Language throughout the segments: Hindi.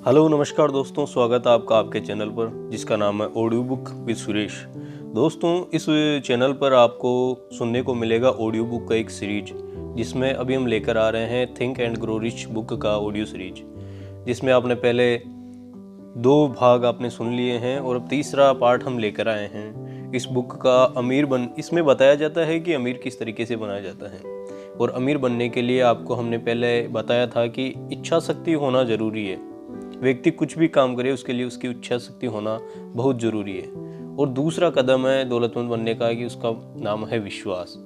हेलो नमस्कार दोस्तों, स्वागत है आपका आपके चैनल पर जिसका नाम है ऑडियो बुक विद सुरेश। दोस्तों, इस चैनल पर आपको सुनने को मिलेगा ऑडियो बुक का एक सीरीज, जिसमें अभी हम लेकर आ रहे हैं think and grow rich book का ऑडियो सीरीज, जिसमें आपने पहले 2 भाग आपने सुन लिए हैं और अब तीसरा पार्ट हम लेकर आए हैं। इस बुक का इसमें बताया जाता है कि अमीर किस तरीके से बनाया जाता है, और अमीर बनने के लिए आपको हमने पहले बताया था कि इच्छा शक्ति होना ज़रूरी है। व्यक्ति कुछ भी काम करे उसके लिए उसकी इच्छा शक्ति होना बहुत ज़रूरी है। और दूसरा कदम है दौलतमंद बनने का कि उसका नाम है विश्वास।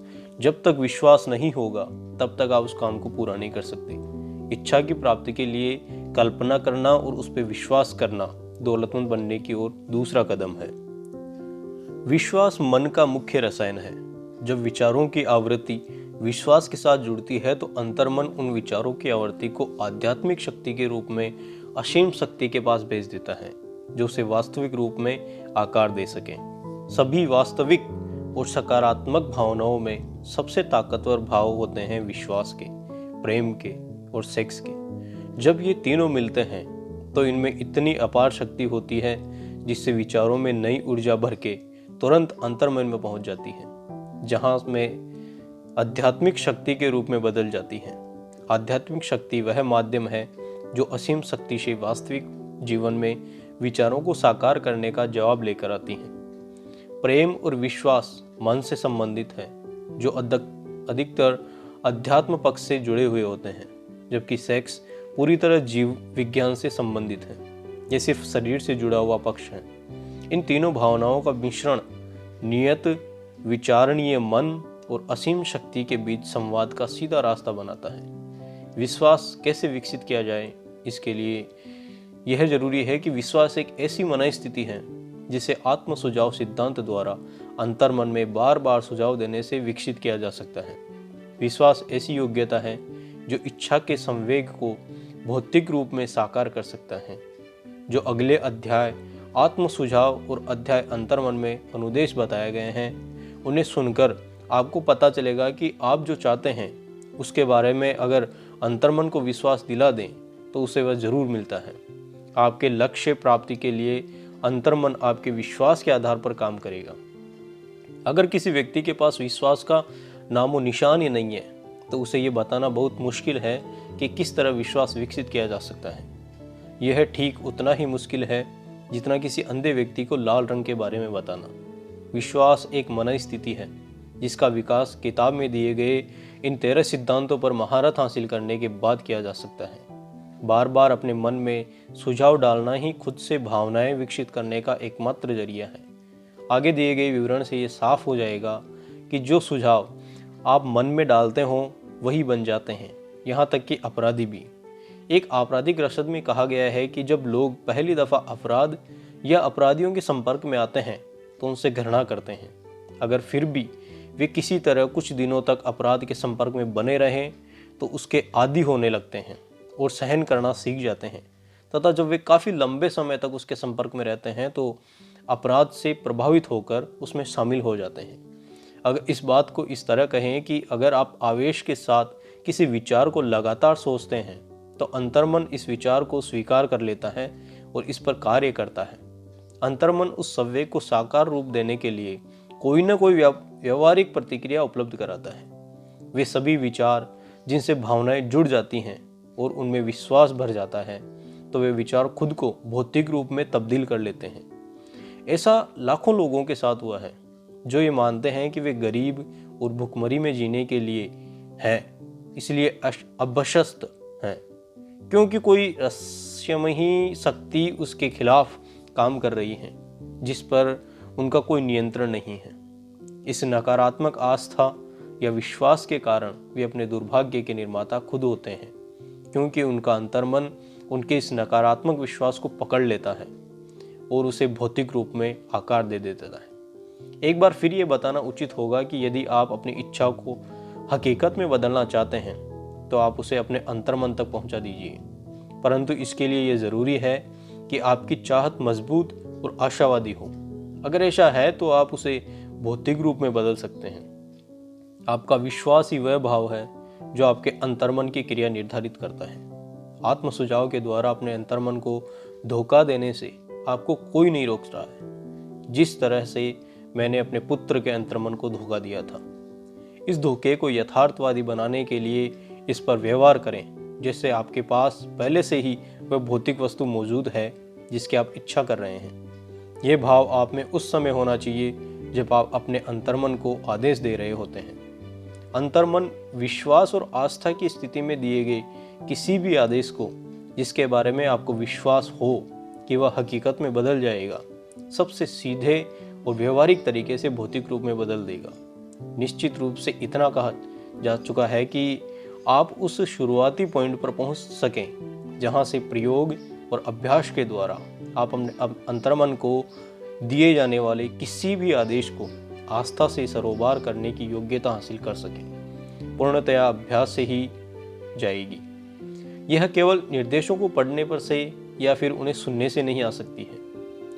जब तक विश्वास नहीं होगा तब तक आप उस काम को पूरा नहीं कर सकते। इच्छा की प्राप्ति के लिए कल्पना करना और उस पर विश्वास करना दौलतमंद बनने की ओर दूसरा कदम है। विश्वास मन का मुख्य रसायन है। जब विचारों की आवृत्ति विश्वास के साथ जुड़ती है तो अंतर्मन उन विचारों की आवृत्ति को आध्यात्मिक शक्ति के रूप में असीम शक्ति के पास भेज देता है, जो उसे वास्तविक रूप में आकार दे सके। सभी वास्तविक और सकारात्मक भावनाओं में सबसे ताकतवर भाव होते हैं विश्वास के, प्रेम के और सेक्स के। जब ये तीनों मिलते हैं तो इनमें इतनी अपार शक्ति होती है जिससे विचारों में नई ऊर्जा भर के तुरंत अंतर्मन में पहुंच जाती है, जहां में आध्यात्मिक शक्ति के रूप में बदल जाती है। आध्यात्मिक शक्ति वह माध्यम है जो असीम शक्ति से वास्तविक जीवन में विचारों को साकार करने का जवाब लेकर आती है। प्रेम और विश्वास मन से संबंधित है, जो अधिकतर अध्यात्म पक्ष से जुड़े हुए होते हैं, जबकि सेक्स पूरी तरह जीव विज्ञान से संबंधित है। यह सिर्फ शरीर से जुड़ा हुआ पक्ष है। इन तीनों भावनाओं का मिश्रण नियत, विचारणीय मन और असीम शक्ति के बीच संवाद का सीधा रास्ता बनाता है। विश्वास कैसे विकसित किया जाए, इसके लिए यह जरूरी है कि विश्वास एक ऐसी मन स्थिति है जिसे आत्म सुझाव सिद्धांत द्वारा अंतर्मन में बार बार सुझाव देने से विकसित किया जा सकता है। विश्वास ऐसी योग्यता है जो इच्छा के संवेग को भौतिक रूप में साकार कर सकता है। जो अगले अध्याय आत्म सुझाव और अध्याय अंतर्मन में अनुदेश बताए गए हैं, उन्हें सुनकर आपको पता चलेगा कि आप जो चाहते हैं उसके बारे में अगर अंतर्मन को विश्वास दिला दें तो उसे वह जरूर मिलता है। आपके लक्ष्य प्राप्ति के लिए अंतर्मन आपके विश्वास के आधार पर काम करेगा। अगर किसी व्यक्ति के पास विश्वास का नामो निशान ही नहीं है तो उसे ये बताना बहुत मुश्किल है कि किस तरह विश्वास विकसित किया जा सकता है। यह ठीक उतना ही मुश्किल है जितना किसी अंधे व्यक्ति को लाल रंग के बारे में बताना। विश्वास एक मन स्थिति है जिसका विकास किताब में दिए गए इन 13 सिद्धांतों पर महारत हासिल करने के बाद किया जा सकता है। बार बार अपने मन में सुझाव डालना ही खुद से भावनाएं विकसित करने का एकमात्र जरिया है। आगे दिए गए विवरण से ये साफ हो जाएगा कि जो सुझाव आप मन में डालते हो वही बन जाते हैं, यहाँ तक कि अपराधी भी। एक आपराधिक रसद में कहा गया है कि जब लोग पहली दफ़ा अपराध या अपराधियों के संपर्क में आते हैं तो उनसे घृणा करते हैं। अगर फिर भी वे किसी तरह कुछ दिनों तक अपराध के संपर्क में बने रहें तो उसके आदी होने लगते हैं और सहन करना सीख जाते हैं, तथा जब वे काफ़ी लंबे समय तक उसके संपर्क में रहते हैं तो अपराध से प्रभावित होकर उसमें शामिल हो जाते हैं। अगर इस बात को इस तरह कहें कि अगर आप आवेश के साथ किसी विचार को लगातार सोचते हैं तो अंतर्मन इस विचार को स्वीकार कर लेता है और इस पर कार्य करता है। अंतर्मन उस संवेग को साकार रूप देने के लिए कोई न कोई व्यवहारिक प्रतिक्रिया उपलब्ध कराता है। वे सभी विचार जिनसे भावनाएं जुड़ जाती हैं और उनमें विश्वास भर जाता है तो वे विचार खुद को भौतिक रूप में तब्दील कर लेते हैं। ऐसा लाखों लोगों के साथ हुआ है जो ये मानते हैं कि वे गरीब और भुखमरी में जीने के लिए हैं, इसलिए अभ्यस्त हैं, क्योंकि कोई रहस्यमयी शक्ति उसके खिलाफ काम कर रही है जिस पर उनका कोई नियंत्रण नहीं है। इस नकारात्मक आस्था या विश्वास के कारण वे अपने दुर्भाग्य के निर्माता खुद होते हैं, क्योंकि उनका अंतर्मन उनके इस नकारात्मक विश्वास को पकड़ लेता है और उसे भौतिक रूप में आकार दे देता है। एक बार फिर ये बताना उचित होगा कि यदि आप अपनी इच्छा को हकीकत में बदलना चाहते हैं तो आप उसे अपने अंतर्मन तक पहुंचा दीजिए, परंतु इसके लिए यह ज़रूरी है कि आपकी चाहत मजबूत और आशावादी हो। अगर ऐसा है तो आप उसे भौतिक रूप में बदल सकते हैं। आपका विश्वास ही वह भाव है जो आपके अंतर्मन की क्रिया निर्धारित करता है। आत्म सुझाव के द्वारा अपने अंतर्मन को धोखा देने से आपको कोई नहीं रोक रहा है, जिस तरह से मैंने अपने पुत्र के अंतर्मन को धोखा दिया था। इस धोखे को यथार्थवादी बनाने के लिए इस पर व्यवहार करें जैसे आपके पास पहले से ही वह भौतिक वस्तु मौजूद है जिसकी आप इच्छा कर रहे हैं। यह भाव आप में उस समय होना चाहिए जब आप अपने अंतर्मन को आदेश दे रहे होते हैं। अंतर्मन विश्वास और आस्था की स्थिति में दिए गए किसी भी आदेश को जिसके बारे में आपको विश्वास हो कि वह हकीकत में बदल जाएगा, सबसे सीधे और व्यवहारिक तरीके से भौतिक रूप में बदल देगा। निश्चित रूप से इतना कहा जा चुका है कि आप उस शुरुआती पॉइंट पर पहुंच सकें जहां से प्रयोग और अभ्यास के द्वारा आप अपने अंतर्मन को दिए जाने वाले किसी भी आदेश को आस्था से सरोबार करने की योग्यता हासिल कर सकें। पूर्णतया अभ्यास से ही जाएगी। यह केवल निर्देशों को पढ़ने पर से या फिर उन्हें सुनने से नहीं आ सकती है।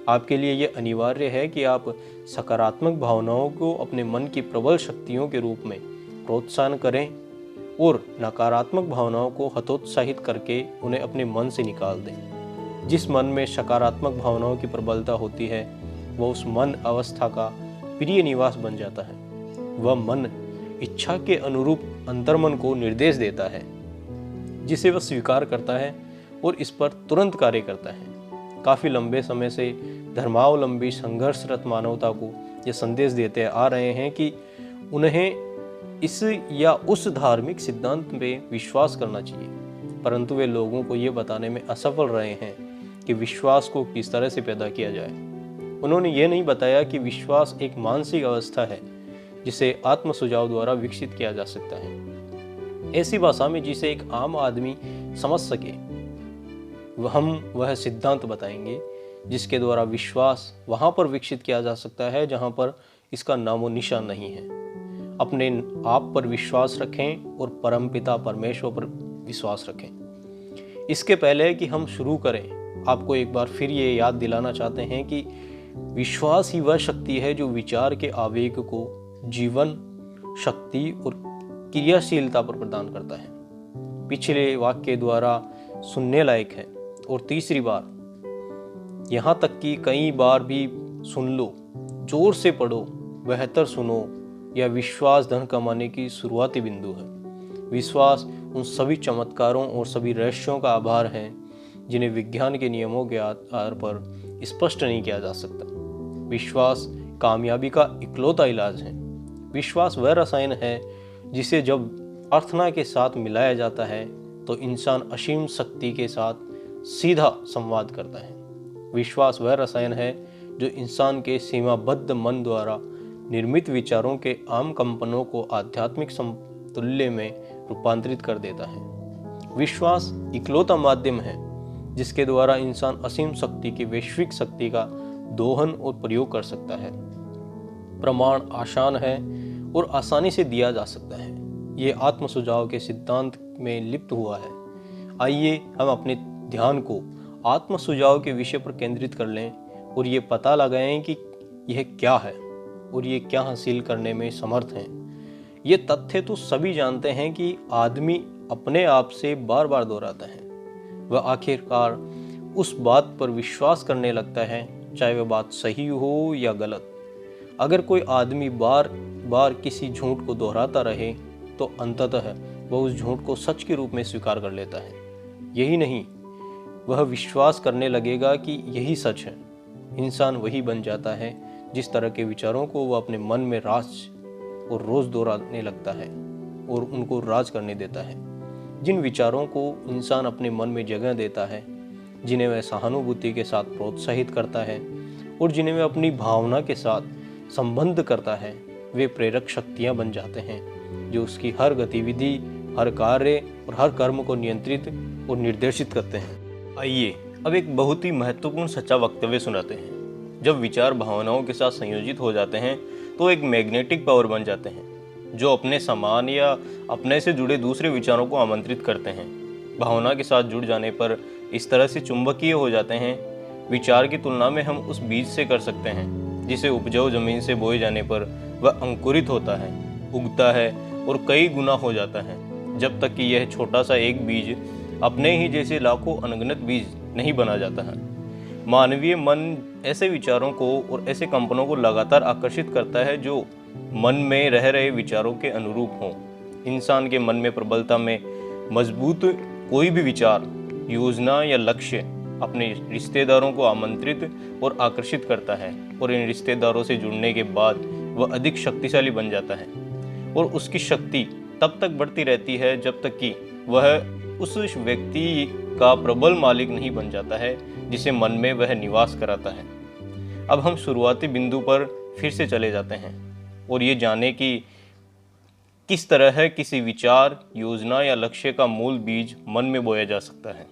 आपके लिए यह अनिवार्य है कि आप सकारात्मक भावनाओं को अपने मन की प्रबल शक्तियों के रूप में प्रोत्साहन करें और नकारात्मक भावनाओं को हतोत्साहित करके उन्हें अपने मन से निकाल दें। जिस मन में सकारात्मक भावनाओं की प्रबलता होती है वह उस मन अवस्था का प्रिय निवास बन जाता है। वह मन इच्छा के अनुरूप अंतर्मन को निर्देश देता है जिसे वह स्वीकार करता है और इस पर तुरंत कार्य करता है। काफ़ी लंबे समय से धर्मावलंबी संघर्षरत मानवता को ये संदेश देते आ रहे हैं कि उन्हें इस या उस धार्मिक सिद्धांत में विश्वास करना चाहिए, परंतु वे लोगों को ये बताने में असफल रहे हैं कि विश्वास को किस तरह से पैदा किया जाए। उन्होंने ये नहीं बताया कि विश्वास एक मानसिक अवस्था है जिसे आत्म सुझाव द्वारा विकसित किया जा सकता है, ऐसी भाषा में जिसे एक आम आदमी समझ सके। हम वह सिद्धांत बताएंगे जिसके द्वारा विश्वास वहाँ पर विकसित किया जा सकता है जहाँ पर इसका नामो निशान नहीं है। अपने आप पर विश्वास रखें और परमपिता परमेश्वर पर विश्वास रखें। इसके पहले कि हम शुरू करें, आपको एक बार फिर ये याद दिलाना चाहते हैं कि विश्वास ही वह शक्ति है जो विचार के आवेग को जीवन, शक्ति और क्रियाशीलता पर प्रदान करता है। पिछले वाक्य द्वारा सुनने लायक है। और तीसरी बार, यहाँ तक कि कई बार भी सुन लो, जोर से पढ़ो, बेहतर सुनो, यह विश्वास धन कमाने की शुरुआती बिंदु है। विश्वास उन सभी चमत्कारों और सभी रहस्यों का आभार है जिन्हें विज्ञान के नियमों के आधार पर स्पष्ट नहीं किया जा सकता। विश्वास कामयाबी का इकलौता इलाज है। विश्वास वह रसायन है जिसे जब प्रार्थना के साथ मिलाया जाता है तो इंसान असीम शक्ति के साथ सीधा संवाद करता है। विश्वास वह रसायन है जो इंसान के सीमाबद्ध मन द्वारा निर्मित विचारों के आम कंपनों को आध्यात्मिक समतुल्य में रूपांतरित कर देता है। विश्वास इकलौता माध्यम है जिसके द्वारा इंसान असीम शक्ति की वैश्विक शक्ति का दोहन और प्रयोग कर सकता है। प्रमाण आसान है और आसानी से दिया जा सकता है। ये आत्म सुझाव के सिद्धांत में लिप्त हुआ है। आइए हम अपने ध्यान को आत्म सुझाव के विषय पर केंद्रित कर लें और ये पता लगाएं कि यह क्या है और ये क्या हासिल करने में समर्थ हैं। ये तथ्य तो सभी जानते हैं कि आदमी अपने आप से बार बार दोहराता है। वह आखिरकार उस बात पर विश्वास करने लगता है चाहे वह बात सही हो या गलत। अगर कोई आदमी बार बार किसी झूठ को दोहराता रहे तो अंततः वह उस झूठ को सच के रूप में स्वीकार कर लेता है। यही नहीं, वह विश्वास करने लगेगा कि यही सच है। इंसान वही बन जाता है जिस तरह के विचारों को वह अपने मन में राज और रोज दोहराने लगता है और उनको राज करने देता है। जिन विचारों को इंसान अपने मन में जगह देता है, जिन्हें वह सहानुभूति के साथ प्रोत्साहित करता है और जिन्हें वह अपनी भावना के साथ संबंध करता है, वे प्रेरक शक्तियाँ बन जाते हैं जो उसकी हर गतिविधि, हर कार्य और हर कर्म को नियंत्रित और निर्देशित करते हैं। आइए अब एक बहुत ही महत्वपूर्ण सच्चा वक्तव्य सुनाते हैं। जब विचार भावनाओं के साथ संयोजित हो जाते हैं तो एक मैग्नेटिक पावर बन जाते हैं जो अपने समान या अपने से जुड़े दूसरे विचारों को आमंत्रित करते हैं। भावना के साथ जुड़ जाने पर इस तरह से चुंबकीय हो जाते हैं। विचार की तुलना में हम उस बीज से कर सकते हैं जिसे उपजाऊ जमीन से बोए जाने पर वह अंकुरित होता है, उगता है और कई गुना हो जाता है, जब तक कि यह छोटा सा एक बीज अपने ही जैसे लाखों अनगिनत बीज नहीं बना जाता है। मानवीय मन ऐसे विचारों को और ऐसे कंपनों को लगातार आकर्षित करता है जो मन में रह रहे विचारों के अनुरूप हों। इंसान के मन में प्रबलता में मजबूत कोई भी विचार, योजना या लक्ष्य अपने रिश्तेदारों को आमंत्रित और आकर्षित करता है और इन रिश्तेदारों से जुड़ने के बाद वह अधिक शक्तिशाली बन जाता है और उसकी शक्ति तब तक बढ़ती रहती है जब तक कि वह उस व्यक्ति का प्रबल मालिक नहीं बन जाता है जिसे मन में वह निवास कराता है। अब हम शुरुआती बिंदु पर फिर से चले जाते हैं और ये जाने कि किस तरह किसी विचार, योजना या लक्ष्य का मूल बीज मन में बोया जा सकता है।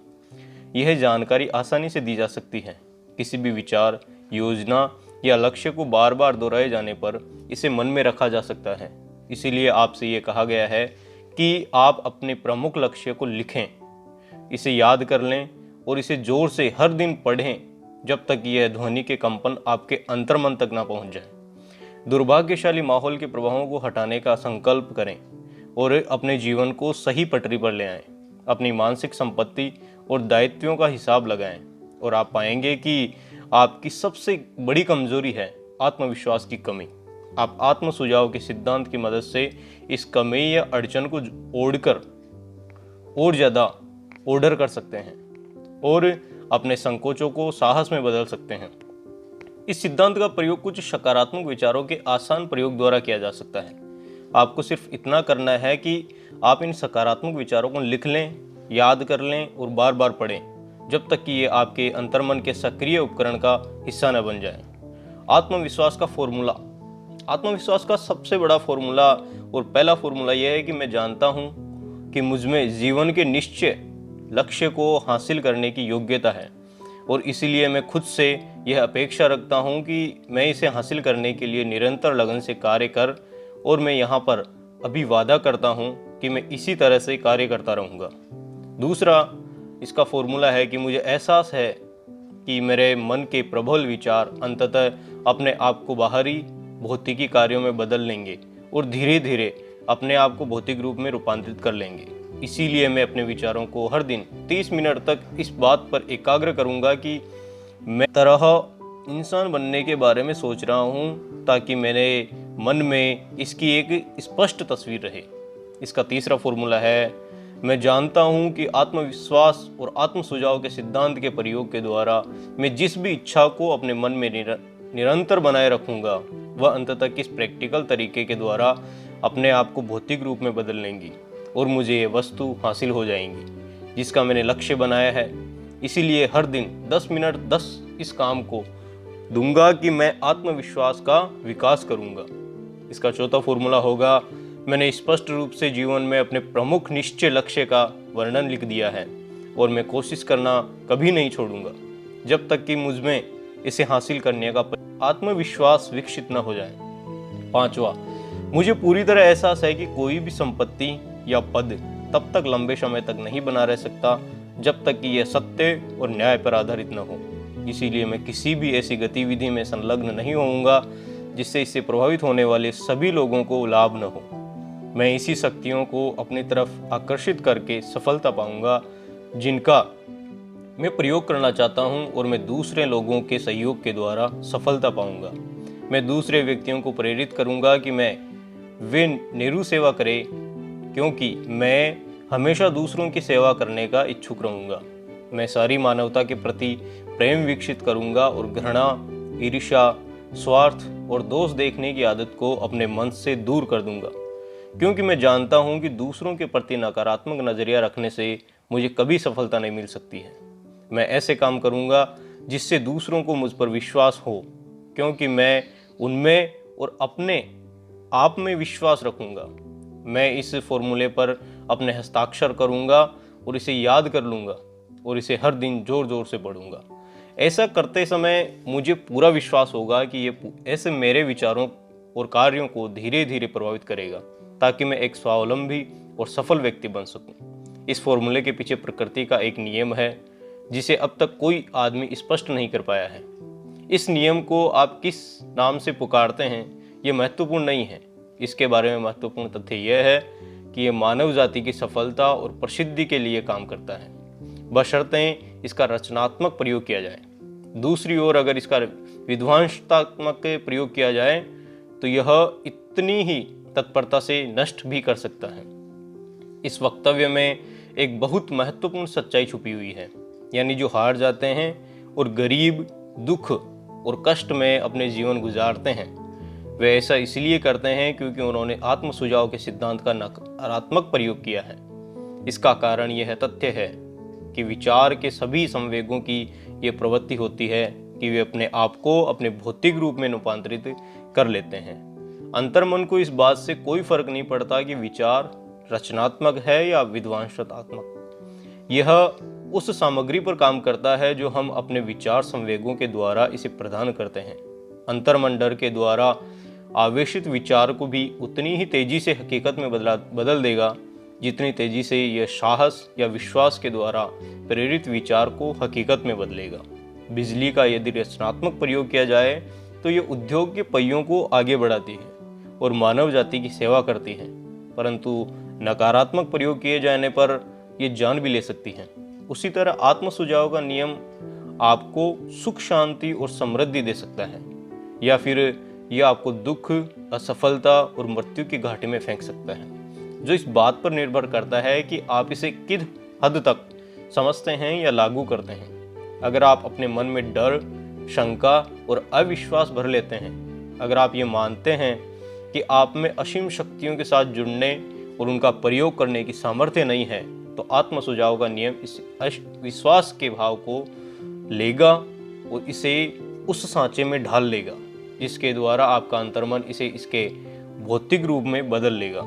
यह जानकारी आसानी से दी जा सकती है। किसी भी विचार, योजना या लक्ष्य को बार बार दोहराए जाने पर इसे मन में रखा जा सकता है। इसीलिए आपसे ये कहा गया है कि आप अपने प्रमुख लक्ष्य को लिखें, इसे याद कर लें और इसे जोर से हर दिन पढ़ें जब तक यह ध्वनि के कंपन आपके अंतर्मन तक ना पहुंच जाए। दुर्भाग्यशाली माहौल के प्रभावों को हटाने का संकल्प करें और अपने जीवन को सही पटरी पर ले आएं। अपनी मानसिक संपत्ति और दायित्वों का हिसाब लगाएं और आप पाएंगे कि आपकी सबसे बड़ी कमजोरी है आत्मविश्वास की कमी। आप आत्म सुझाव के सिद्धांत की मदद से इस कमी या अड़चन को ओढ़कर और ज़्यादा ऑर्डर कर सकते हैं और अपने संकोचों को साहस में बदल सकते हैं। इस सिद्धांत का प्रयोग कुछ सकारात्मक विचारों के आसान प्रयोग द्वारा किया जा सकता है। आपको सिर्फ इतना करना है कि आप इन सकारात्मक विचारों को लिख लें, याद कर लें और बार बार पढ़ें जब तक कि ये आपके अंतर्मन के सक्रिय उपकरण का हिस्सा न बन जाए। आत्मविश्वास का फॉर्मूला। आत्मविश्वास का सबसे बड़ा फॉर्मूला और पहला फॉर्मूला यह है कि मैं जानता हूँ कि मुझ में जीवन के निश्चय लक्ष्य को हासिल करने की योग्यता है और इसीलिए मैं खुद से यह अपेक्षा रखता हूँ कि मैं इसे हासिल करने के लिए निरंतर लगन से कार्य कर और मैं यहाँ पर अभी वादा करता हूँ कि मैं इसी तरह से कार्य करता रहूँगा। दूसरा इसका फॉर्मूला है कि मुझे एहसास है कि मेरे मन के प्रबल विचार अंततः अपने आप को बाहरी भौतिकी कार्यों में बदल लेंगे और धीरे धीरे अपने आप को भौतिक रूप में रूपांतरित कर लेंगे। इसीलिए मैं अपने विचारों को हर दिन 30 मिनट तक इस बात पर एकाग्र करूंगा कि मैं तरह इंसान बनने के बारे में सोच रहा हूं ताकि मेरे मन में इसकी एक स्पष्ट तस्वीर रहे। इसका तीसरा फॉर्मूला है, मैं जानता हूं कि आत्मविश्वास और आत्म सुझाव के सिद्धांत के प्रयोग के द्वारा मैं जिस भी इच्छा को अपने मन में निरंतर बनाए रखूंगा वह अंततः किस प्रैक्टिकल तरीके के द्वारा अपने आप को भौतिक रूप में बदल लेंगी और मुझे ये वस्तु हासिल हो जाएंगी जिसका मैंने लक्ष्य बनाया है। इसीलिए हर दिन 10 मिनट 10 इस काम को दूंगा कि मैं आत्मविश्वास का विकास करूंगा। इसका चौथा फॉर्मूला होगा, मैंने स्पष्ट रूप से जीवन में अपने प्रमुख निश्चय लक्ष्य का वर्णन लिख दिया है और मैं कोशिश करना कभी नहीं छोड़ूंगा जब तक कि मुझ में इसे हासिल करने का आत्मविश्वास विकसित न हो जाए। पांचवा, मुझे पूरी तरह एहसास है कि कोई भी संपत्ति या पद तब तक लंबे समय तक नहीं बना रह सकता जब तक कि यह सत्य और न्याय पर आधारित न हो। इसीलिए मैं किसी भी ऐसी गतिविधि में संलग्न नहीं होऊंगा जिससे इससे प्रभावित होने वाले सभी लोगों को लाभ न हो। मैं इसी शक्तियों को अपनी तरफ आकर्षित करके सफलता पाऊंगा जिनका मैं प्रयोग करना चाहता हूं और मैं दूसरे लोगों के सहयोग के द्वारा सफलता पाऊंगा। मैं दूसरे व्यक्तियों को प्रेरित करूंगा कि वे निरु सेवा करें क्योंकि मैं हमेशा दूसरों की सेवा करने का इच्छुक रहूंगा। मैं सारी मानवता के प्रति प्रेम विकसित करूंगा और घृणा, ईर्ष्या, स्वार्थ और दोष देखने की आदत को अपने मन से दूर कर दूंगा क्योंकि मैं जानता हूं कि दूसरों के प्रति नकारात्मक नजरिया रखने से मुझे कभी सफलता नहीं मिल सकती है। मैं ऐसे काम करूंगा जिससे दूसरों को मुझ पर विश्वास हो क्योंकि मैं उनमें और अपने आप में विश्वास रखूंगा। मैं इस फॉर्मूले पर अपने हस्ताक्षर करूंगा और इसे याद कर लूंगा और इसे हर दिन जोर जोर से पढ़ूंगा। ऐसा करते समय मुझे पूरा विश्वास होगा कि ये ऐसे मेरे विचारों और कार्यों को धीरे धीरे प्रभावित करेगा ताकि मैं एक स्वावलंबी और सफल व्यक्ति बन सकूं। इस फॉर्मूले के पीछे प्रकृति का एक नियम है जिसे अब तक कोई आदमी स्पष्ट नहीं कर पाया है। इस नियम को आप किस नाम से पुकारते हैं ये महत्वपूर्ण नहीं है। इसके बारे में महत्वपूर्ण तथ्य यह है कि यह मानव जाति की सफलता और प्रसिद्धि के लिए काम करता है। बशर्ते इसका रचनात्मक प्रयोग किया जाए। दूसरी ओर अगर इसका विध्वंसात्मक प्रयोग किया जाए तो यह इतनी ही तत्परता से नष्ट भी कर सकता है। इस वक्तव्य में एक बहुत महत्वपूर्ण सच्चाई छुपी हुई है, यानी जो हार जाते हैं और गरीब, दुख और कष्ट में अपने जीवन गुजारते हैं, वे ऐसा इसलिए करते हैं क्योंकि उन्होंने आत्म सुझाव के सिद्धांत का नकारात्मक प्रयोग किया है। इसका कारण यह तथ्य है कि विचार के सभी संवेगों की ये प्रवृत्ति होती है कि वे अपने आप को अपने भौतिक रूप में रूपांतरित कर लेते हैं। अंतर्मन को इस बात से कोई फर्क नहीं पड़ता कि विचार रचनात्मक है या विध्वंसात्मक। यह उस सामग्री पर काम करता है जो हम अपने विचार संवेगों के द्वारा इसे प्रदान करते हैं। अंतर्मन डर के द्वारा आवेशित विचार को भी उतनी ही तेजी से हकीकत में बदल देगा जितनी तेजी से यह साहस या विश्वास के द्वारा प्रेरित विचार को हकीकत में बदलेगा। बिजली का यदि रचनात्मक प्रयोग किया जाए तो यह उद्योग के पहियों को आगे बढ़ाती है और मानव जाति की सेवा करती है, परंतु नकारात्मक प्रयोग किए जाने पर यह जान भी ले सकती है। उसी तरह आत्म सुझाव का नियम आपको सुख, शांति और समृद्धि दे सकता है, या फिर यह आपको दुख, असफलता और मृत्यु की घाटी में फेंक सकता है, जो इस बात पर निर्भर करता है कि आप इसे किस हद तक समझते हैं या लागू करते हैं। अगर आप अपने मन में डर, शंका और अविश्वास भर लेते हैं, अगर आप ये मानते हैं कि आप में असीम शक्तियों के साथ जुड़ने और उनका प्रयोग करने की सामर्थ्य नहीं है, तो आत्म सुझाव का नियम इस विश्वास के भाव को लेगा और इसे उस सांचे में ढाल लेगा जिसके द्वारा आपका अंतर्मन इसे इसके भौतिक रूप में बदल लेगा।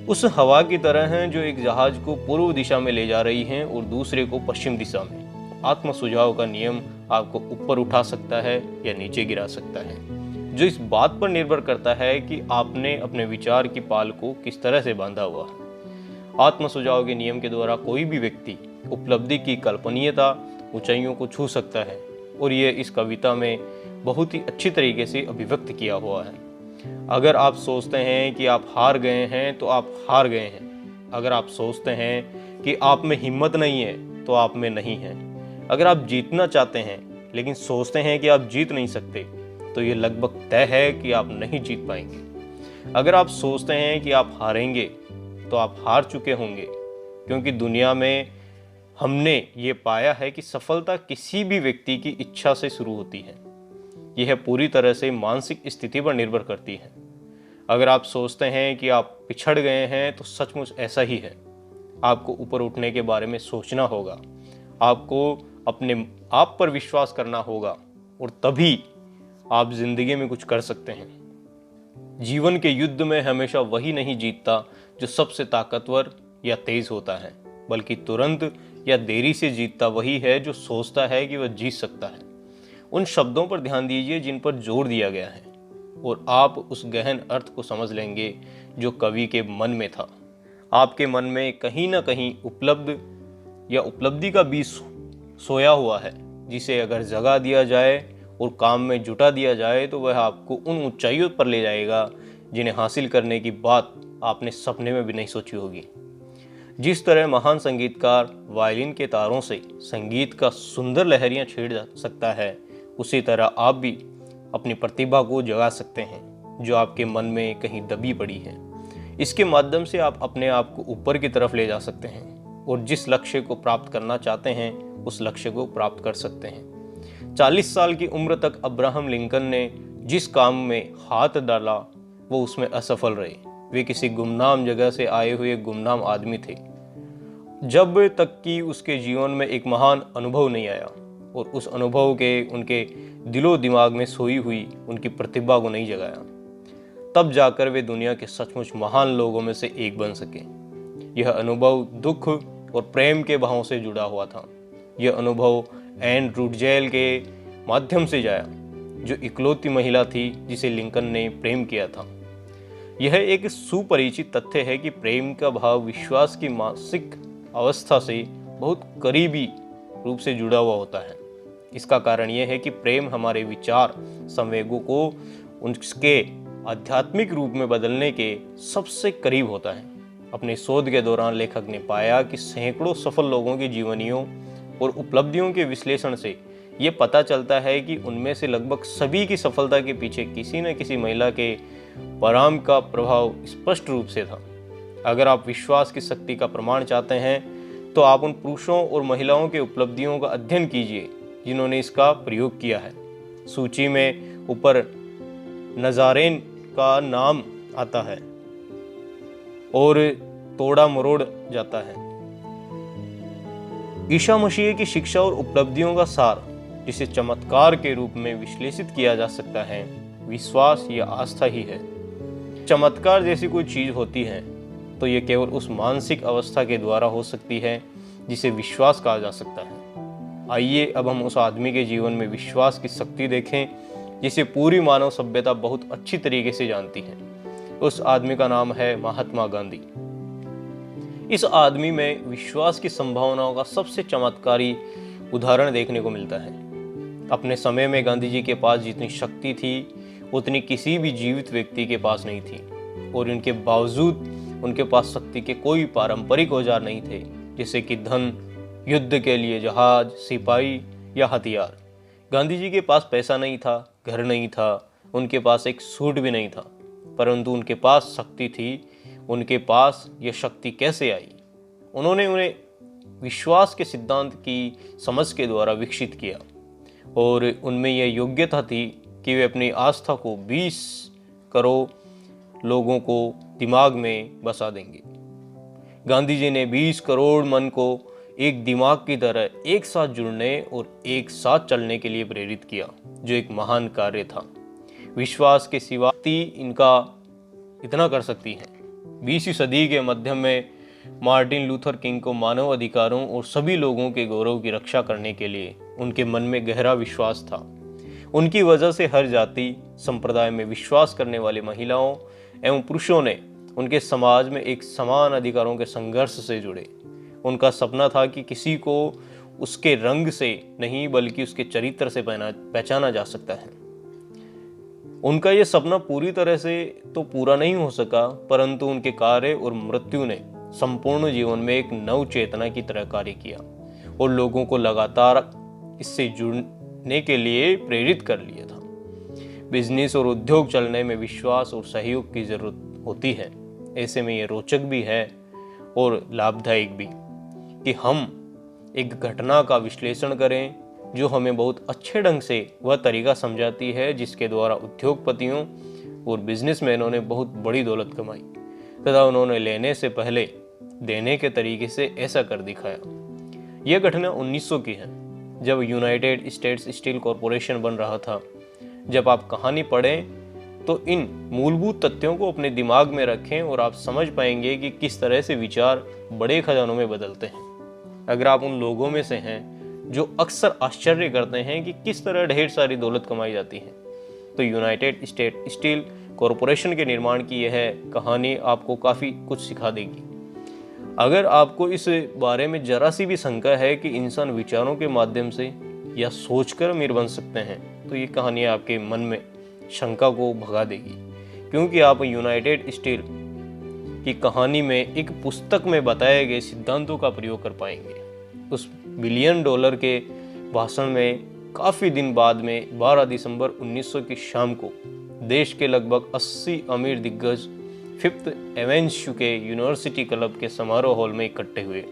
उस हवा की तरह है जो एक जहाज को पूर्व दिशा में ले जा रही है और दूसरे को पश्चिम दिशा में। आत्म सुझाव का नियम आपको ऊपर उठा सकता है या नीचे गिरा सकता है, जो इस बात पर निर्भर करता है कि आपने अपने विचार की पाल को किस तरह से बांधा हुआ है। आत्म सुझाव के नियम के द्वारा कोई भी व्यक्ति उपलब्धि की कल्पनीयता ऊंचाइयों को छू सकता है, और यह इस कविता में बहुत ही अच्छी तरीके से अभिव्यक्त किया हुआ है। अगर आप सोचते हैं कि आप हार गए हैं तो आप हार गए हैं। अगर आप सोचते हैं कि आप में हिम्मत नहीं है तो आप में नहीं है। अगर आप जीतना चाहते हैं लेकिन सोचते हैं कि आप जीत नहीं सकते, तो ये लगभग तय है कि आप नहीं जीत पाएंगे। अगर आप सोचते हैं कि आप हारेंगे तो आप हार चुके होंगे, क्योंकि दुनिया में हमने ये पाया है कि सफलता किसी भी व्यक्ति की इच्छा से शुरू होती है। यह पूरी तरह से मानसिक स्थिति पर निर्भर करती है। अगर आप सोचते हैं कि आप पिछड़ गए हैं तो सचमुच ऐसा ही है। आपको ऊपर उठने के बारे में सोचना होगा, आपको अपने आप पर विश्वास करना होगा, और तभी आप जिंदगी में कुछ कर सकते हैं। जीवन के युद्ध में हमेशा वही नहीं जीतता जो सबसे ताकतवर या तेज होता है, बल्कि तुरंत या देरी से जीतता वही है जो सोचता है कि वह जीत सकता है। उन शब्दों पर ध्यान दीजिए जिन पर जोर दिया गया है, और आप उस गहन अर्थ को समझ लेंगे जो कवि के मन में था। आपके मन में कहीं ना कहीं उपलब्धि का बीज सोया हुआ है, जिसे अगर जगा दिया जाए और काम में जुटा दिया जाए तो वह आपको उन ऊंचाइयों पर ले जाएगा जिन्हें हासिल करने की बात आपने सपने में भी नहीं सोची होगी। जिस तरह महान संगीतकार वायलिन के तारों से संगीत का सुंदर लहरियां छेड़ सकता है, उसी तरह आप भी अपनी प्रतिभा को जगा सकते हैं जो आपके मन में कहीं दबी पड़ी है। इसके माध्यम से आप अपने आप को ऊपर की तरफ ले जा सकते हैं और जिस लक्ष्य को प्राप्त करना चाहते हैं उस लक्ष्य को प्राप्त कर सकते हैं। 40 साल की उम्र तक अब्राहम लिंकन ने जिस काम में हाथ डाला वो उसमें असफल रहे। वे किसी गुमनाम जगह से आए हुए गुमनाम आदमी थे, जब तक कि उसके जीवन में एक महान अनुभव नहीं आया और उस अनुभव के उनके दिलो दिमाग में सोई हुई उनकी प्रतिभा को नहीं जगाया। तब जाकर वे दुनिया के सचमुच महान लोगों में से एक बन सके। यह अनुभव दुख और प्रेम के भावों से जुड़ा हुआ था। यह अनुभव एन रूडजेल के माध्यम से जाया, जो इकलौती महिला थी जिसे लिंकन ने प्रेम किया था। यह एक सुपरिचित तथ्य है कि प्रेम का भाव विश्वास की मानसिक अवस्था से बहुत करीबी रूप से जुड़ा हुआ होता है। इसका कारण यह है कि प्रेम हमारे विचार संवेगों को उनके आध्यात्मिक रूप में बदलने के सबसे करीब होता है। अपने शोध के दौरान लेखक ने पाया कि सैकड़ों सफल लोगों की जीवनियों और उपलब्धियों के विश्लेषण से ये पता चलता है कि उनमें से लगभग सभी की सफलता के पीछे किसी न किसी महिला के पराम का प्रभाव स्पष्ट रूप से था। अगर आप विश्वास की शक्ति का प्रमाण चाहते हैं तो आप उन पुरुषों और महिलाओं के उपलब्धियों का अध्ययन कीजिए जिन्होंने इसका प्रयोग किया है। सूची में ऊपर नजारेन का नाम आता है और तोड़ा मरोड़ जाता है। ईसा मसीह की शिक्षा और उपलब्धियों का सार, जिसे चमत्कार के रूप में विश्लेषित किया जा सकता है, विश्वास या आस्था ही है। चमत्कार जैसी कोई चीज होती है तो ये केवल उस मानसिक अवस्था के द्वारा हो सकती है जिसे विश्वास कहा जा सकता है। आइए अब हम उस आदमी के जीवन में विश्वास की शक्ति देखें जिसे पूरी मानव सभ्यता बहुत अच्छी तरीके से जानती है। उस आदमी का नाम है महात्मा गांधी। इस आदमी में विश्वास की संभावनाओं का सबसे चमत्कारी उदाहरण देखने को मिलता है। अपने समय में गांधी जी के पास जितनी शक्ति थी उतनी किसी भी जीवित व्यक्ति के पास नहीं थी, और इनके बावजूद उनके पास शक्ति के कोई पारंपरिक औजार नहीं थे, जैसे कि धन, युद्ध के लिए जहाज, सिपाही या हथियार। गांधी जी के पास पैसा नहीं था, घर नहीं था, उनके पास एक सूट भी नहीं था, परंतु उनके पास शक्ति थी। उनके पास यह शक्ति कैसे आई? उन्होंने उन्हें विश्वास के सिद्धांत की समझ के द्वारा विकसित किया, और उनमें यह योग्यता थी कि वे अपनी आस्था को 20 करोड़ लोगों को दिमाग में बसा देंगे। गांधी जी ने 20 करोड़ मन को एक दिमाग की तरह एक साथ जुड़ने और एक साथ चलने के लिए प्रेरित किया, जो एक महान कार्य था। विश्वास के सिवा इनका इतना कर सकती है। 20वीं सदी के मध्य में मार्टिन लूथर किंग को मानव अधिकारों और सभी लोगों के गौरव की रक्षा करने के लिए उनके मन में गहरा विश्वास था। उनकी वजह से हर जाति संप्रदाय में विश्वास करने वाली महिलाओं एवं पुरुषों ने उनके समाज में एक समान अधिकारों के संघर्ष से जुड़े। उनका सपना था कि किसी को उसके रंग से नहीं बल्कि उसके चरित्र से पहचाना जा सकता है। उनका यह सपना पूरी तरह से तो पूरा नहीं हो सका, परंतु उनके कार्य और मृत्यु ने संपूर्ण जीवन में एक नव चेतना की तरह कार्य किया और लोगों को लगातार इससे जुड़ने के लिए प्रेरित कर लिया था। बिजनेस और उद्योग चलने में विश्वास और सहयोग की जरूरत होती है। ऐसे में ये रोचक भी है और लाभदायक भी कि हम एक घटना का विश्लेषण करें जो हमें बहुत अच्छे ढंग से वह तरीका समझाती है जिसके द्वारा उद्योगपतियों और बिजनेसमैनों ने बहुत बड़ी दौलत कमाई, तथा उन्होंने लेने से पहले देने के तरीके से ऐसा कर दिखाया। यह घटना 1900 की है, जब यूनाइटेड स्टेट्स स्टील कॉरपोरेशन बन रहा था। जब आप कहानी पढ़ें तो इन मूलभूत तथ्यों को अपने दिमाग में रखें और आप समझ पाएंगे कि किस तरह से विचार बड़े खजानों में बदलते हैं। अगर आप उन लोगों में से हैं जो अक्सर आश्चर्य करते हैं कि किस तरह ढेर सारी दौलत कमाई जाती है, तो यूनाइटेड स्टेट स्टील कॉरपोरेशन के निर्माण की यह कहानी आपको काफ़ी कुछ सिखा देगी। अगर आपको इस बारे में जरा सी भी शंका है कि इंसान विचारों के माध्यम से या सोचकर अमीर बन सकते हैं, तो ये कहानी आपके मन में शंका को भगा देगी, क्योंकि आप यूनाइटेड स्टील की कहानी में एक पुस्तक में बताए गए सिद्धांतों का प्रयोग कर पाएंगे। उस $1 बिलियन के भाषण में काफ़ी दिन बाद में 12 दिसंबर 1900 की शाम को देश के लगभग 80 अमीर दिग्गज 5th एवेन्यू के यूनिवर्सिटी क्लब के समारोह हॉल में इकट्ठे हुए।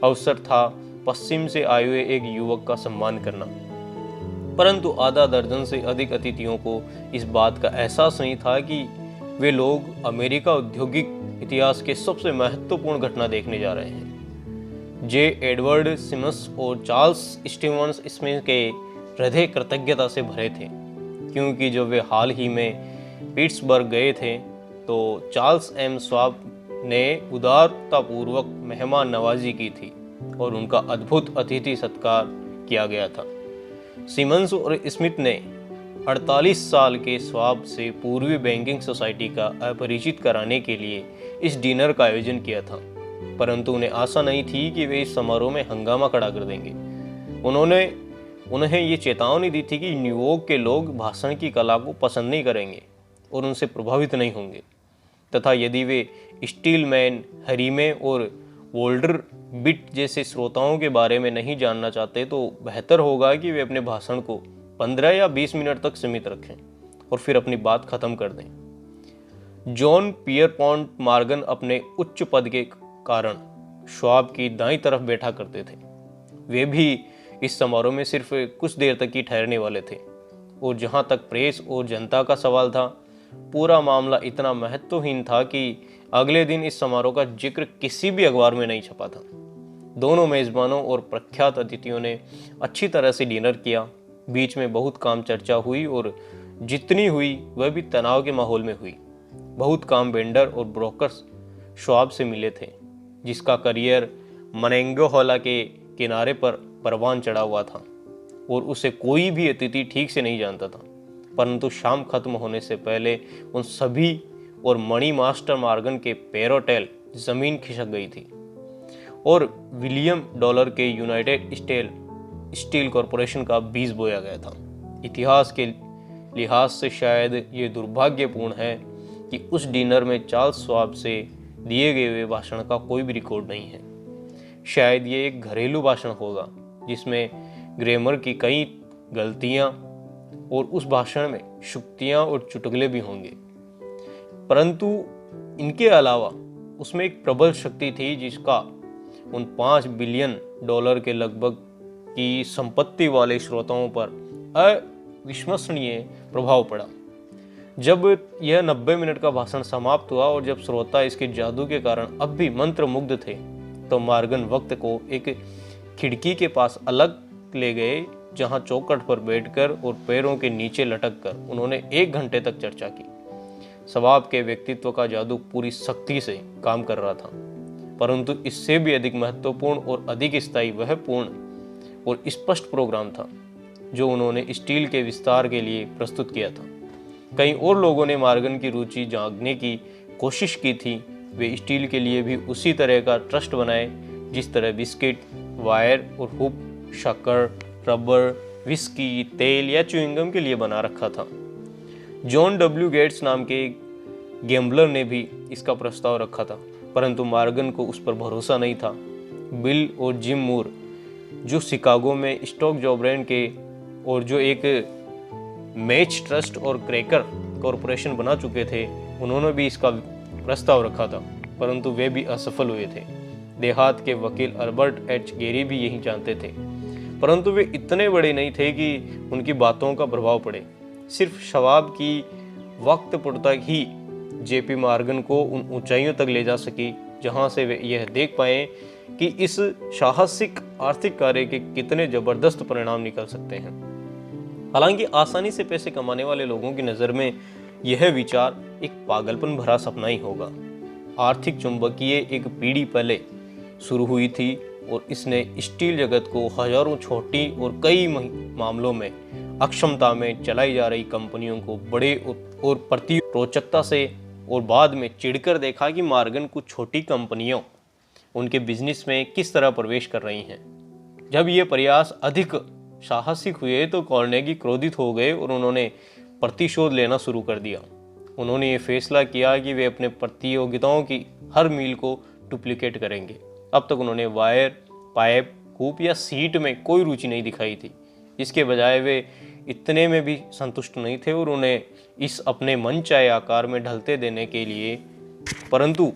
अवसर था पश्चिम से आए हुए एक युवक का सम्मान करना, परंतु आधा दर्जन से अधिक अतिथियों को इस बात का एहसास नहीं था कि वे लोग अमेरिका औद्योगिक इतिहास के सबसे महत्वपूर्ण घटना देखने जा रहे हैं। जे एडवर्ड सिमस और चार्ल्स स्टीवन्स स्मिथ के हृदय कृतज्ञता से भरे थे, क्योंकि जब वे हाल ही में पिट्सबर्ग गए थे तो चार्ल्स एम स्वाब ने उदारतापूर्वक मेहमान नवाजी की थी और उनका अद्भुत अतिथि सत्कार किया गया था। सिमन्स और स्मिथ ने 48 साल के स्वाब से पूर्वी बैंकिंग सोसाइटी का अपरिचित कराने के लिए इस डिनर का आयोजन किया था, परंतु उन्हें आशा नहीं थी कि वे इस समारोह में हंगामा खड़ा कर देंगे। उन्हें ये चेतावनी दी थी कि न्यूयॉर्क के लोग भाषण की कला को पसंद नहीं करेंगे और उनसे प्रभावित नहीं होंगे। तथा यदि वे स्टीलमैन, हरीमे और वोल्डर बिट जैसे श्रोताओं के बारे में नहीं जानना चाहते तो बेहतर होगा कि वे अपने भाषण को 15 या 20 मिनट तक सीमित रखें और फिर अपनी बात खत्म कर दें। जॉन पियरपॉन्ट मॉर्गन अपने उच्च पद के कारण श्वाब की दाईं तरफ बैठा करते थे। वे भी इस समारोह में सिर्फ कुछ देर तक ही ठहरने वाले थे और जहां तक प्रेस और जनता का सवाल था, पूरा मामला इतना महत्वहीन था कि अगले दिन इस समारोह का जिक्र किसी भी अखबार में नहीं छपा था। दोनों मेजबानों और प्रख्यात अतिथियों ने अच्छी तरह से डिनर किया। बीच में बहुत काम चर्चा हुई और जितनी हुई वह भी तनाव के माहौल में हुई। बहुत काम वेंडर और ब्रोकर्स श्वाब से मिले थे, जिसका करियर मनेंगोहला के किनारे पर परवान चढ़ा हुआ था और उसे कोई भी अतिथि ठीक से नहीं जानता था। परंतु शाम खत्म होने से पहले उन सभी और मणि मास्टर मॉर्गन के पैरोटेल जमीन खिसक गई थी और विलियम डॉलर के यूनाइटेड स्टील कॉरपोरेशन का बीज बोया गया था। इतिहास के लिहाज से शायद ये दुर्भाग्यपूर्ण है कि उस डिनर में चार्ल्स श्वाब से दिए गए हुए भाषण का कोई भी रिकॉर्ड नहीं है। शायद ये एक घरेलू भाषण होगा जिसमें ग्रामर की कई गलतियां और उस भाषण में शुक्तियां और चुटकुले भी होंगे, परंतु इनके अलावा उसमें एक प्रबल शक्ति थी जिसका उन $5 बिलियन के लगभग की संपत्ति वाले श्रोताओं पर अविश्वसनीय प्रभाव पड़ा। जब यह 90 मिनट का भाषण समाप्त हुआ और जब श्रोता इसके जादू के कारण अब भी मंत्रमुग्ध थे, तो मॉर्गन वक्त को एक खिड़की के पास अलग ले गए, जहां चौखट पर बैठकर और पैरों के नीचे लटककर उन्होंने 1 घंटे तक चर्चा की। श्वाब के व्यक्तित्व का जादू पूरी सख्ती से काम कर रहा था, परंतु इससे भी अधिक महत्वपूर्ण और अधिक स्थायी वह पूर्ण और स्पष्ट प्रोग्राम था जो उन्होंने स्टील के विस्तार के लिए प्रस्तुत किया था। कई और लोगों ने मॉर्गन की रुचि जागने की कोशिश की थी। वे स्टील के लिए भी उसी तरह का ट्रस्ट बनाए जिस तरह बिस्किट, वायर और हुप, शक्कर, रबर, विस्की, तेल या च्युइंगम के लिए बना रखा था। जॉन डब्ल्यू गेट्स नाम के एक गैम्बलर ने भी इसका प्रस्ताव रखा था, परंतु मॉर्गन को उस पर भरोसा नहीं था। बिल और जिम मूर, जो शिकागो में स्टॉक जॉबरेन के और जो एक मैच ट्रस्ट और क्रैकर कॉरपोरेशन बना चुके थे, उन्होंने भी इसका प्रस्ताव रखा था, परंतु वे भी असफल हुए थे। देहात के वकील अल्बर्ट एच गेरी भी यही जानते थे, परंतु वे इतने बड़े नहीं थे कि उनकी बातों का प्रभाव पड़े। सिर्फ श्वाब की वक्त पुरता ही जेपी मॉर्गन को उन ऊंचाइयों तक ले जा सकी जहां से वे यह देख पाए कि इस साहसिक आर्थिक कार्य के कितने जबरदस्त परिणाम निकल सकते हैं। हालांकि आसानी से पैसे कमाने वाले लोगों की नज़र में यह विचार एक पागलपन भरा सपना ही होगा। आर्थिक चुंबकीय एक पीढ़ी पहले शुरू हुई थी और इसने स्टील जगत को हजारों छोटी और कई मामलों में अक्षमता में चलाई जा रही कंपनियों को बड़े और प्रतिरोचकता से और बाद में चिढ़कर देखा कि मॉर्गन कुछ छोटी कंपनियों उनके बिजनेस में किस तरह प्रवेश कर रही हैं। जब ये प्रयास अधिक साहसिक हुए तो कार्नेगी क्रोधित हो गए और उन्होंने प्रतिशोध लेना शुरू कर दिया। उन्होंने ये फैसला किया कि वे अपने प्रतियोगिताओं की हर मील को डुप्लीकेट करेंगे। अब तक उन्होंने वायर, पाइप, कूप या सीट में कोई रुचि नहीं दिखाई थी। इसके बजाय वे इतने में भी संतुष्ट नहीं थे और उन्हें इस अपने मनचाहे आकार में ढलते देने के लिए, परंतु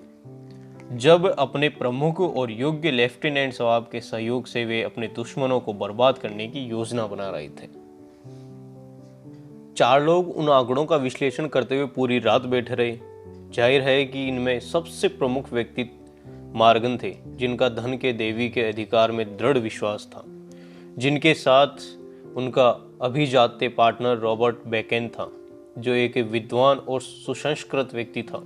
जब अपने प्रमुख और योग्य लेफ्टिनेंट श्वाब के सहयोग से वे अपने दुश्मनों को बर्बाद करने की योजना बना रहे थे। 4 लोग उन आंकड़ों का विश्लेषण करते हुए पूरी रात बैठे रहे। जाहिर है कि इनमें सबसे प्रमुख व्यक्ति मॉर्गन थे, जिनका धन के देवी के अधिकार में दृढ़ विश्वास था, जिनके साथ उनका अभिजात्य पार्टनर रॉबर्ट बेकेन था, जो एक विद्वान और सुसंस्कृत व्यक्ति था।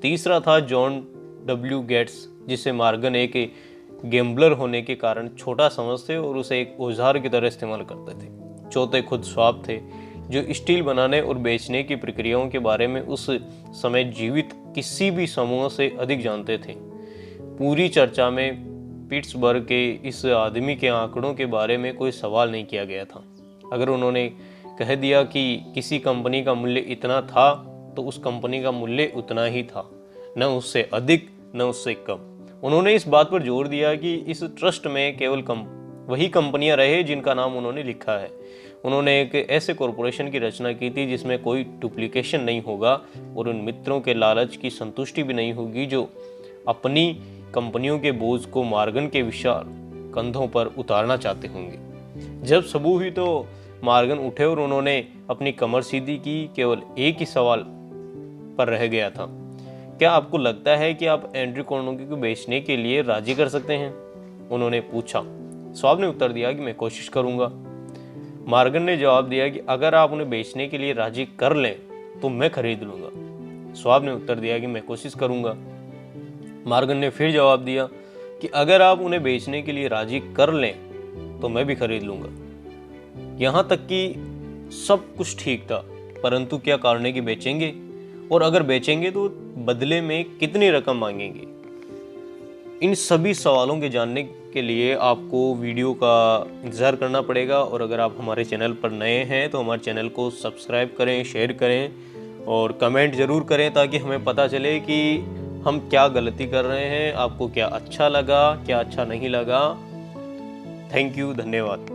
तीसरा था जॉन डब्ल्यू गेट्स, जिसे मॉर्गन एक गैम्बलर होने के कारण छोटा समझते और उसे एक औजार की तरह इस्तेमाल करते थे। चौथे खुद श्वाब थे, जो स्टील बनाने और बेचने की प्रक्रियाओं के बारे में उस समय जीवित किसी भी समूह से अधिक जानते थे। पूरी चर्चा में पिट्सबर्ग के इस आदमी के आंकड़ों के बारे में कोई सवाल नहीं किया गया था। अगर उन्होंने कह दिया कि किसी कंपनी का मूल्य इतना था तो उस कंपनी का मूल्य उतना ही था, न उससे अधिक न उससे कम। उन्होंने इस बात पर जोर दिया कि इस ट्रस्ट में केवल वही कंपनियां रहे जिनका नाम उन्होंने लिखा है। उन्होंने एक ऐसे कॉरपोरेशन की रचना की थी जिसमें कोई डुप्लीकेशन नहीं होगा और उन मित्रों के लालच की संतुष्टि भी नहीं होगी जो अपनी कंपनियों के बोझ को मार्गन के विशाल कंधों पर उतारना चाहते होंगे। जब सबू हुई तो मार्गन उठे और उन्होंने अपनी कमर सीधी की। केवल एक ही सवाल पर रह गया था, क्या आपको लगता है कि आप एंड्रयू कार्नेगी को बेचने के लिए राजी कर सकते हैं? उन्होंने पूछा। स्वाब ने उत्तर दिया कि मैं कोशिश करूंगा। मार्गन ने जवाब दिया कि अगर आप उन्हें बेचने के लिए राजी कर लें तो मैं खरीद लूंगा। स्वाब ने उत्तर दिया कि मैं कोशिश करूंगा। मार्गन ने फिर जवाब दिया कि अगर आप उन्हें बेचने के लिए राजी कर लें तो मैं भी खरीद लूंगा। यहां तक कि सब कुछ ठीक था, परंतु क्या कार्नेगी बेचेंगे? और अगर बेचेंगे तो बदले में कितनी रकम मांगेंगे? इन सभी सवालों के जानने के लिए आपको वीडियो का इंतज़ार करना पड़ेगा। और अगर आप हमारे चैनल पर नए हैं तो हमारे चैनल को सब्सक्राइब करें, शेयर करें और कमेंट ज़रूर करें ताकि हमें पता चले कि हम क्या गलती कर रहे हैं, आपको क्या अच्छा लगा, क्या अच्छा नहीं लगा। थैंक यू, धन्यवाद।